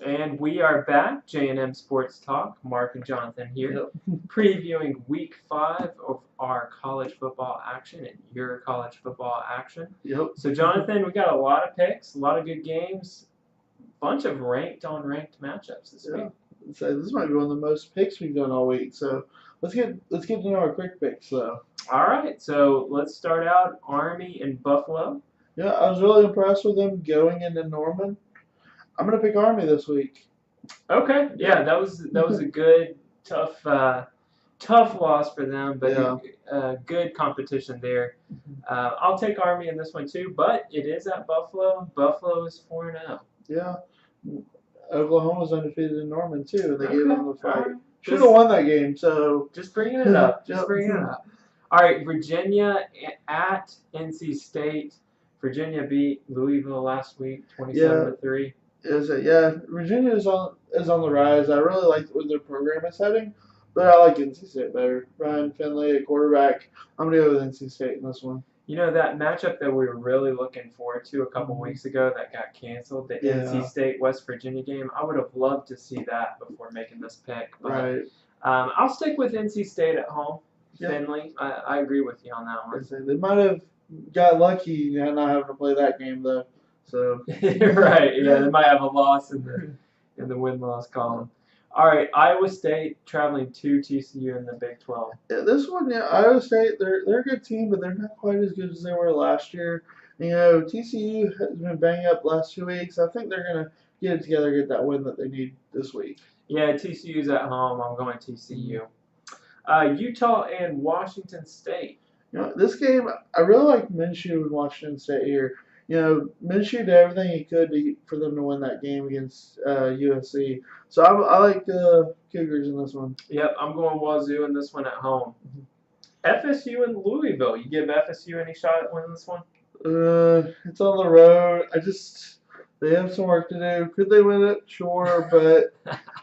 And we are back, J&M Sports Talk. Mark and Jonathan here, Yep. previewing Week 5 of our college football action and your college football action. Yep. So, Jonathan, we got a lot of picks, a lot of good games, bunch of ranked-on-ranked matchups this week. So this might be one of the most picks we've done all week. So let's get to know our quick picks. So All right, so let's start out Army and Buffalo. yeah, I was really impressed with them going into Norman. I'm gonna pick Army this week. Okay, yeah, that was a good, tough loss for them, but good competition there. I'll take Army in this one too, but it is at Buffalo. Buffalo is 4-0. Yeah, Oklahoma's undefeated in Norman too, and they gave them the fight. Right. Should have won that game. So just bringing it up. Just Yep. bringing it up. All right, Virginia at NC State. Virginia beat Louisville last week, 27-3. Virginia is on the rise. I really like where their program is heading, but I like NC State better. Ryan Finley at quarterback. I'm gonna go with NC State in this one. You know, that matchup that we were really looking forward to a couple weeks ago that got canceled, the NC State West Virginia game, I would have loved to see that before making this pick. But, right. I'll stick with NC State at home. Yep. Finley, I agree with you on that one. They might have got lucky not having to play that game though. So right, yeah, they might have a loss in the win-loss column. All right, Iowa State traveling to TCU in the Big 12. Yeah, this one, Iowa State, they're a good team, but they're not quite as good as they were last year. You know, TCU has been banged up last 2 weeks. I think they're gonna get it together, get that win that they need this week. Yeah, TCU's at home. I'm going TCU. Utah and Washington State. You know, this game, I really like Minshew and Washington State here. You know, Minshew did everything he could for them to win that game against USC. So I like the Cougars in this one. Yep, I'm going Wazoo in this one at home. FSU and Louisville. You give FSU any shot at winning this one? It's on the road. They have some work to do. Could they win it? Sure, but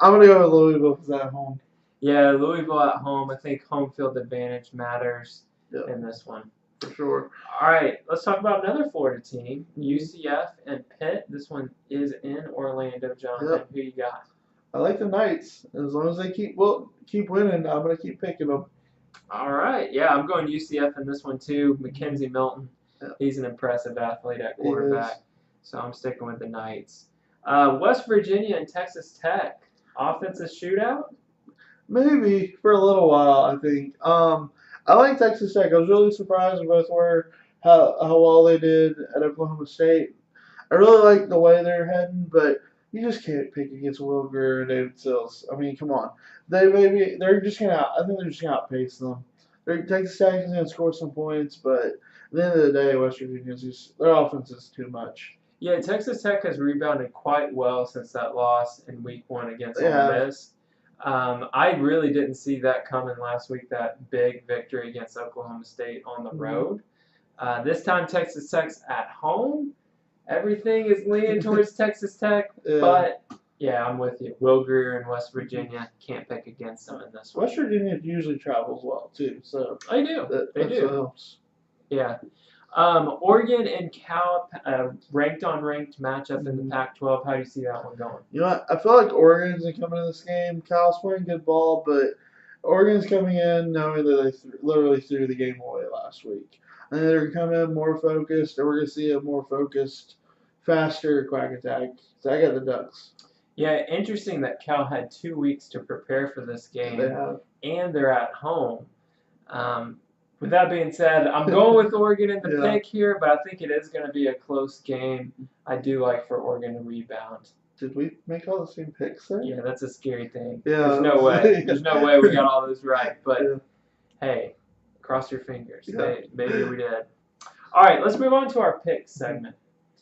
I'm gonna go with Louisville because they're at home. Yeah, Louisville at home. I think home field advantage matters in this one. For sure. All right, let's talk about another Florida team, UCF and Pitt. This one is in Orlando, Jonathan. Who you got? I like the Knights. As long as they keep winning, I'm going to keep picking them. All right, yeah, I'm going UCF in this one too. Mackenzie Milton, he's an impressive athlete at quarterback, so I'm sticking with the Knights. West Virginia and Texas Tech, offensive shootout? Maybe for a little while, I think. I like Texas Tech. I was really surprised with both were how well they did at Oklahoma State. I really like the way they're heading, but you just can't pick against Will Grier and David Sills. I mean, come on. I think they're just gonna outpace them. Texas Tech is gonna score some points, but at the end of the day, West Virginia's their offense is too much. Yeah, Texas Tech has rebounded quite well since that loss in Week 1 against Ole Miss. I really didn't see that coming last week, that big victory against Oklahoma State on the road. This time, Texas Tech's at home. Everything is leaning towards Texas Tech, but yeah, I'm with you. Will Grier and West Virginia, can't pick against them in this one. West Virginia usually travels well too, so they do. They do. Helps. Yeah. Oregon and Cal, ranked matchup in the Pac-12. How do you see that one going? You know what? I feel like Oregon's coming in this game. Cal's playing good ball, but Oregon's coming in knowing that they literally threw the game away last week. And they're coming in more focused, and we're going to see a more focused, faster Quack Attack. So I got the Ducks. Yeah, interesting that Cal had 2 weeks to prepare for this game, and they're at home. With that being said, I'm going with Oregon in the pick here, but I think it is going to be a close game. I do like for Oregon to rebound. Did we make all the same picks there? Yeah, that's a scary thing. Yeah, there's no way. There's no way we got all those right. But hey, cross your fingers. Yeah. Maybe we did. All right, let's move on to our pick segment.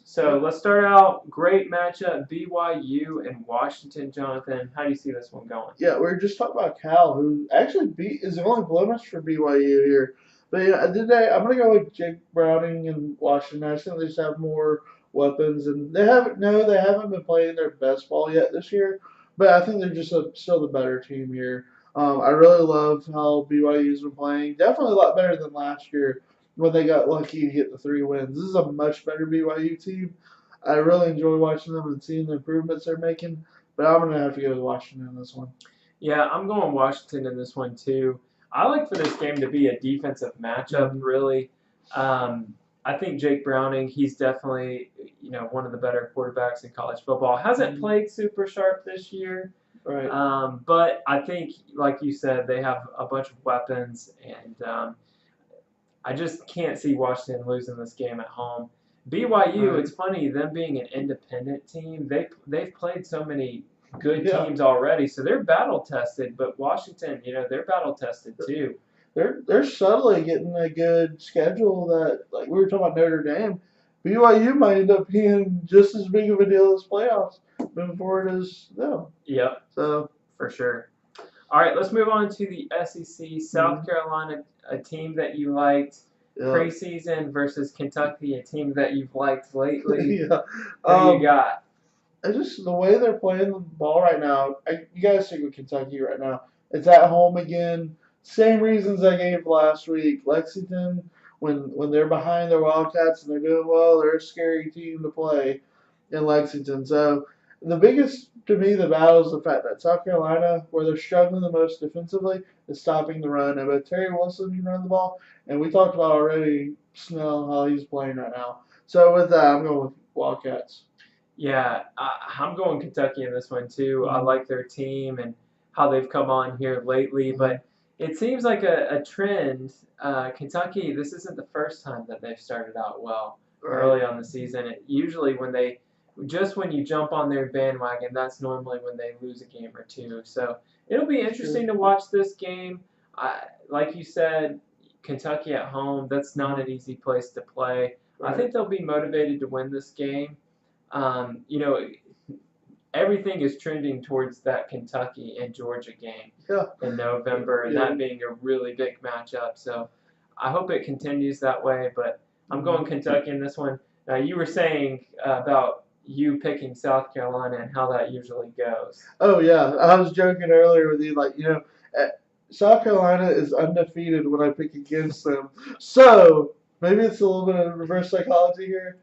So let's start out. Great matchup, BYU and Washington. Jonathan, how do you see this one going? Yeah, we were just talking about Cal, who actually is the only blemish for BYU here. But yeah, I'm going to go with Jake Browning and Washington. I just think they just have more weapons, and they haven't been playing their best ball yet this year. But I think they're just still the better team here. I really love how BYU's been playing. Definitely a lot better than last year when they got lucky to get the 3 wins. This is a much better BYU team. I really enjoy watching them and seeing the improvements they're making. But I'm gonna have to go with Washington in this one. Yeah, I'm going Washington in this one too. I like for this game to be a defensive matchup, really. I think Jake Browning, he's definitely one of the better quarterbacks in college football. Hasn't played super sharp this year, Right. but I think, like you said, they have a bunch of weapons, and I just can't see Washington losing this game at home. BYU, Right. it's funny, them being an independent team, they've played so many good teams already, so they're battle tested. But Washington, they're battle tested too. They're subtly getting a good schedule that, like we were talking about Notre Dame, BYU might end up being just as big of a deal as playoffs moving forward as them. Yep. So for sure. All right, let's move on to the SEC. South Carolina, a team that you liked preseason versus Kentucky, a team that you've liked lately. Yeah. Who do you got? Just the way they're playing the ball right now. You guys stick with Kentucky right now. It's at home again. Same reasons I gave last week. Lexington, when they're behind their Wildcats and they're doing well, they're a scary team to play in Lexington. So the biggest, to me, the battle is the fact that South Carolina, where they're struggling the most defensively, is stopping the run. And but Terry Wilson can run the ball, and we talked about already Snell, how he's playing right now. So with that, I'm going with Wildcats. Yeah, I'm going Kentucky in this one too. I like their team and how they've come on here lately, but it seems like a trend. Kentucky, this isn't the first time that they've started out well early on the season. Usually when you jump on their bandwagon, that's normally when they lose a game or two. So it'll be interesting to watch this game. Like you said, Kentucky at home, that's not an easy place to play. I think they'll be motivated to win this game. Everything is trending towards that Kentucky and Georgia game in November, and that being a really big matchup. So I hope it continues that way, but I'm going Kentucky in this one. Now, you were saying about you picking South Carolina and how that usually goes. Oh, yeah. I was joking earlier with you, South Carolina is undefeated when I pick against them. So maybe it's a little bit of reverse psychology here.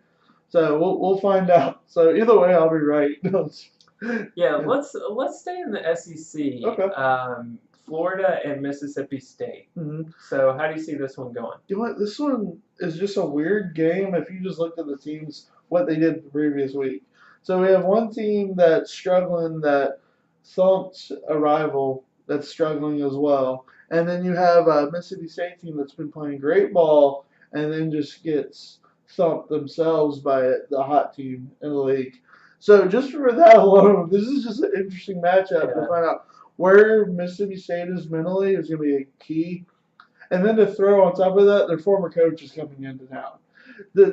So we'll find out. So either way, I'll be right. Yeah, let's stay in the SEC. Okay. Florida and Mississippi State. So how do you see this one going? You know what? This one is just a weird game if you just looked at the teams, what they did the previous week. So we have one team that's struggling that thumped a rival that's struggling as well. And then you have a Mississippi State team that's been playing great ball and then just gets thumped themselves by the hot team in the league. So just for that alone, this is just an interesting matchup to find out where Mississippi State is mentally is going to be a key. And then to throw on top of that, their former coach is coming into town. The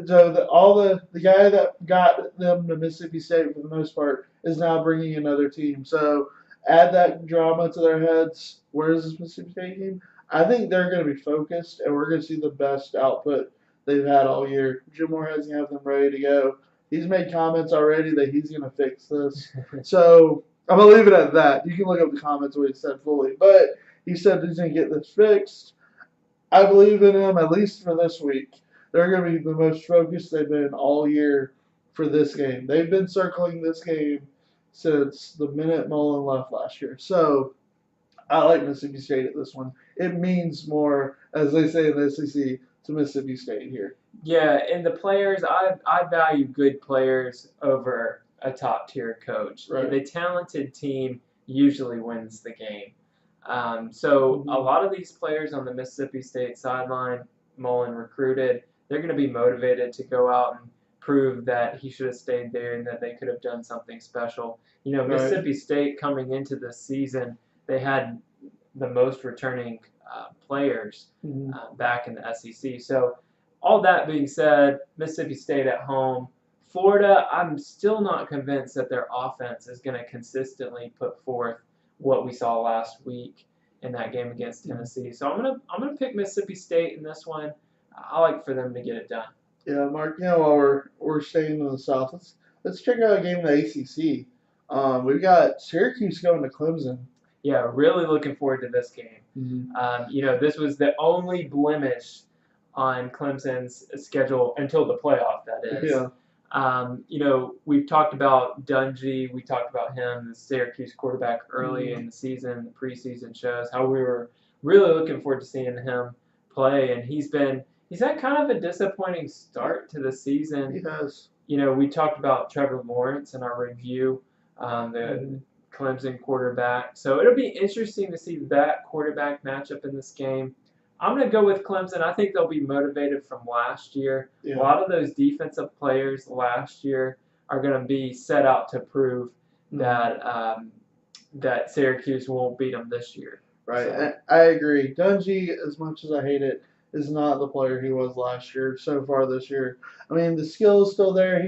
guy that got them to Mississippi State for the most part is now bringing another team. So add that drama to their heads. Where is this Mississippi State team? I think they're going to be focused, and we're going to see the best output they've had all year. Jim Moorhead's going to have them ready to go. He's made comments already that he's going to fix this. So I'm going to leave it at that. You can look up the comments what he said fully. But he said he's going to get this fixed. I believe in him, at least for this week. They're going to be the most focused they've been all year for this game. They've been circling this game since the minute Mullen left last year. So I like Mississippi State at this one. It means more, as they say in the SEC, to Mississippi State here. Yeah, and the players, I value good players over a top-tier coach. Right. The talented team usually wins the game. So a lot of these players on the Mississippi State sideline, Mullen recruited, they're going to be motivated to go out and prove that he should have stayed there and that they could have done something special. Mississippi State coming into this season, they had the most returning players back in the SEC. So all that being said, Mississippi State at home. Florida, I'm still not convinced that their offense is going to consistently put forth what we saw last week in that game against Tennessee. So I'm gonna pick Mississippi State in this one. I like for them to get it done. Yeah, Mark. While we're staying in the South, let's check out a game in the ACC. We've got Syracuse going to Clemson. Yeah, really looking forward to this game. This was the only blemish on Clemson's schedule until the playoff. That is. Yeah. We've talked about Dungy. We talked about him, the Syracuse quarterback, early in the season, the preseason shows, how we were really looking forward to seeing him play. And he's had kind of a disappointing start to the season. He has. We talked about Trevor Lawrence in our review, the Clemson quarterback. So it'll be interesting to see that quarterback matchup in this game. I'm going to go with Clemson. I think they'll be motivated from last year. Yeah. A lot of those defensive players last year are going to be set out to prove that that Syracuse won't beat them this year. Right. So. I agree. Dungy, as much as I hate it, is not the player he was last year. So far this year, I mean, the skill is still there.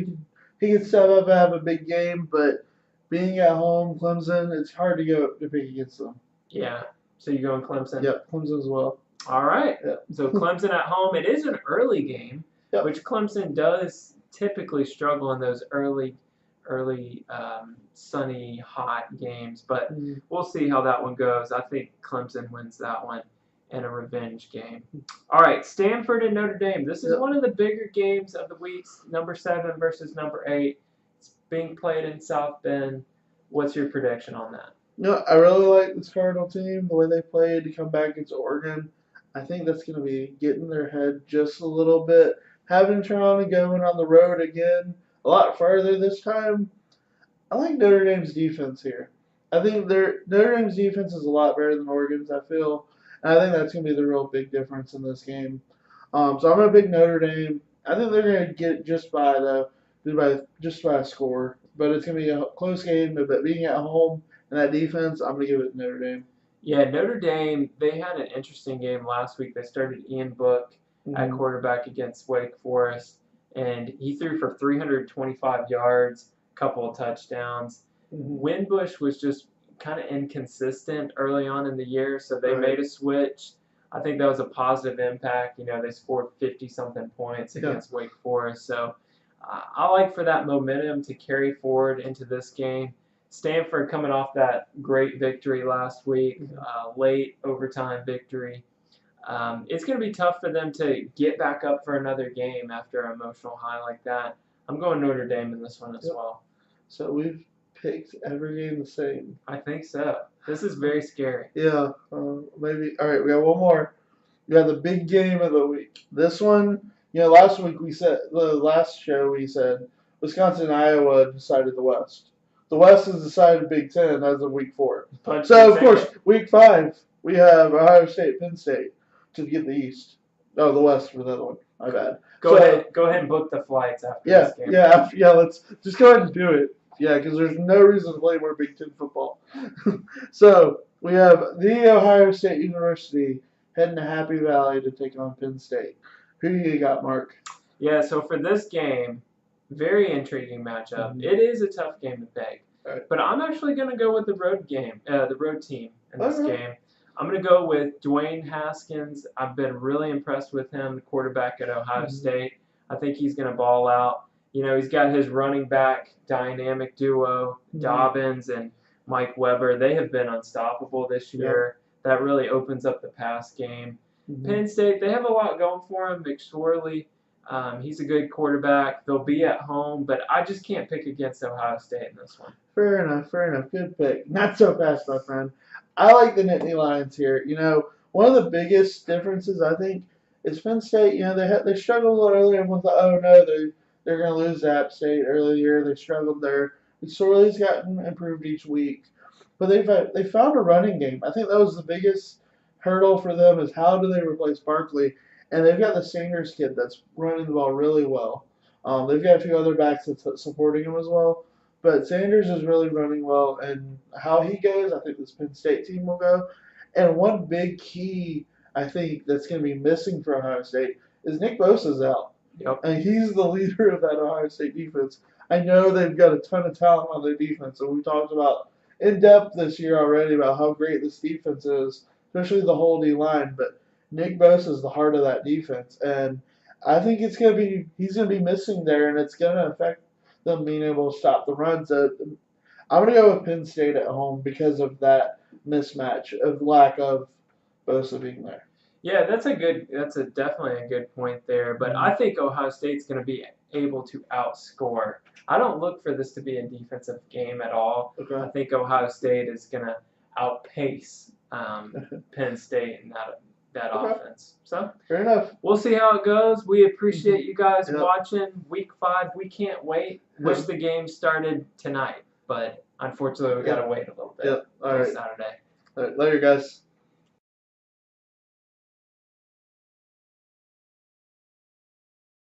He can step up and have a big game, but being at home, Clemson, it's hard to go to pick against them. Yeah. So you're going Clemson? Yep, Clemson as well. All right. Yep. So Clemson at home. It is an early game, which Clemson does typically struggle in those early sunny, hot games. But we'll see how that one goes. I think Clemson wins that one in a revenge game. All right, Stanford and Notre Dame. This is one of the bigger games of the week. Number 7 versus number 8. It's being played in South Bend. What's your prediction on that? I really like this Cardinal team, the way they played to come back against Oregon. I think that's going to be getting their head just a little bit. Having Toronto going on the road again a lot further this time. I like Notre Dame's defense here. I think Notre Dame's defense is a lot better than Oregon's, I feel. And I think that's going to be the real big difference in this game. So I'm going to pick Notre Dame. I think they're going to get just by a score. But it's going to be a close game. But being at home and that defense, I'm going to give it to Notre Dame. Yeah, Notre Dame, they had an interesting game last week. They started Ian Book at quarterback against Wake Forest, and he threw for 325 yards, a couple of touchdowns. Winbush was just kind of inconsistent early on in the year, so they made a switch. I think that was a positive impact. They scored 50-something points against Wake Forest. So I like for that momentum to carry forward into this game. Stanford coming off that great victory last week, late overtime victory. It's going to be tough for them to get back up for another game after an emotional high like that. I'm going Notre Dame in this one as well. So we've picked every game the same. I think so. This is very scary. Yeah, maybe. All right, we got one more. We got the big game of the week. This one, last week the last show we said Wisconsin and Iowa decided the West. The West has decided Big Ten as of week 4. So, of course, week 5, we have Ohio State, Penn State to get the East. Oh, the West for the other one. My bad. Go ahead and book the flights after this game. Yeah, let's just go ahead and do it. Yeah, because there's no reason to play more Big Ten football. So, we have the Ohio State University heading to Happy Valley to take on Penn State. Who do you got, Mark? Yeah, so for this game, very intriguing matchup. It is a tough game to pick, but I'm actually going to go with the road team in this game. I'm going to go with Dwayne Haskins. I've been really impressed with him, the quarterback at Ohio State. I think he's going to ball out. He's got his running back dynamic duo, Dobbins and Mike Weber. They have been unstoppable this year. That really opens up the pass game. Penn State, they have a lot going for them. McSorley. He's a good quarterback. They'll be at home, but I just can't pick against Ohio State in this one. Fair enough. Good pick. Not so fast, my friend. I like the Nittany Lions here. One of the biggest differences, I think, is Penn State. They struggled a little earlier with they're going to lose to App State earlier in the year. They struggled there. Sorley's gotten improved each week. But they found a running game. I think that was the biggest hurdle for them is how do they replace Barkley. And they've got the Sanders kid that's running the ball really well. They've got a few other backs that's supporting him as well. But Sanders is really running well. And how he goes, I think this Penn State team will go. And one big key, I think, that's going to be missing for Ohio State is Nick Bosa's out. Yep. And he's the leader of that Ohio State defense. I know they've got a ton of talent on their defense. And we talked about in depth this year already about how great this defense is, especially the whole D-line. But Nick Bosa is the heart of that defense, and I think he's going to be missing there, and it's going to affect them being able to stop the run. So I'm going to go with Penn State at home because of that mismatch of lack of Bosa being there. Yeah, that's definitely a good point there. But I think Ohio State's going to be able to outscore. I don't look for this to be a defensive game at all. Okay. I think Ohio State is going to outpace Penn State in that offense. So fair enough. We'll see how it goes. We appreciate you guys watching Week 5. We can't wait. Wish the game started tonight, but unfortunately we got to wait a little bit. All right. Saturday. All right. Later, guys.